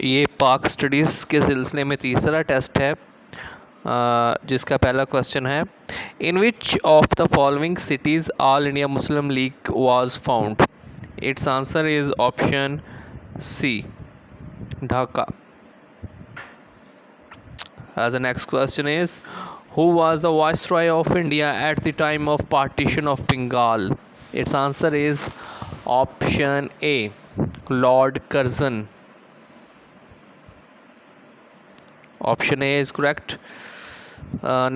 ये पाक स्टडीज़ के सिलसिले में तीसरा टेस्ट है, जिसका पहला क्वेश्चन है, in which of the following cities All India Muslim League was found. Its answer is option C, Dhaka. The next question is, who was the viceroy of India at the time of partition of Bengal? Its answer is option A, Lord Curzon. Option A is correct.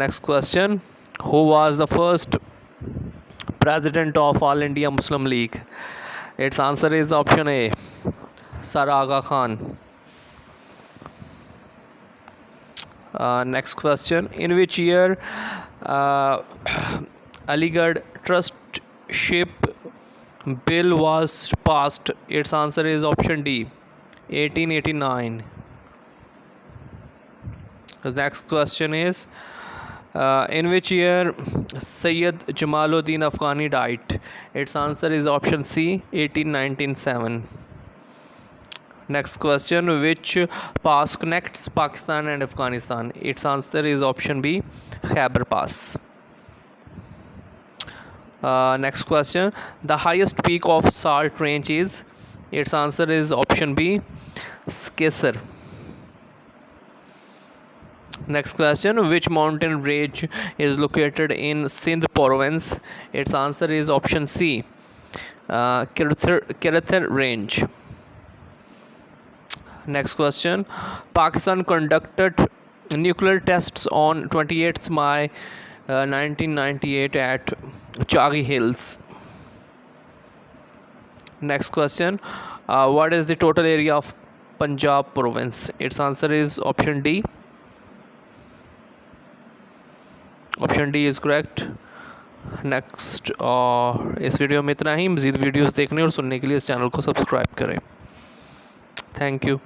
Next question, who was the first president of All India Muslim League? Its answer is option A, Sir Aga Khan. Next question, in which year Aligarh Trustship Bill was passed? Its answer is option D, 1889. The next question is, in which year Sayyid Jamaluddin Afghani died? Its answer is option C, 1897. Next question, which pass connects Pakistan and Afghanistan? Its answer is option B, Khyber Pass. Next question, the highest peak of Salt Range is? Its answer is option B, Skesar. Next question, which mountain range is located in Sindh province? Its answer is option C, Kirathar Range. Next question, Pakistan conducted nuclear tests on 28th May 1998 at Chagi Hills. Next question, what is the total area of Punjab province? Its answer is option D. Option D is correct. Next, इस video में इतना ही। मज़ीद videos देखने और सुनने के लिए इस चैनल को सब्सक्राइब करें। Thank you.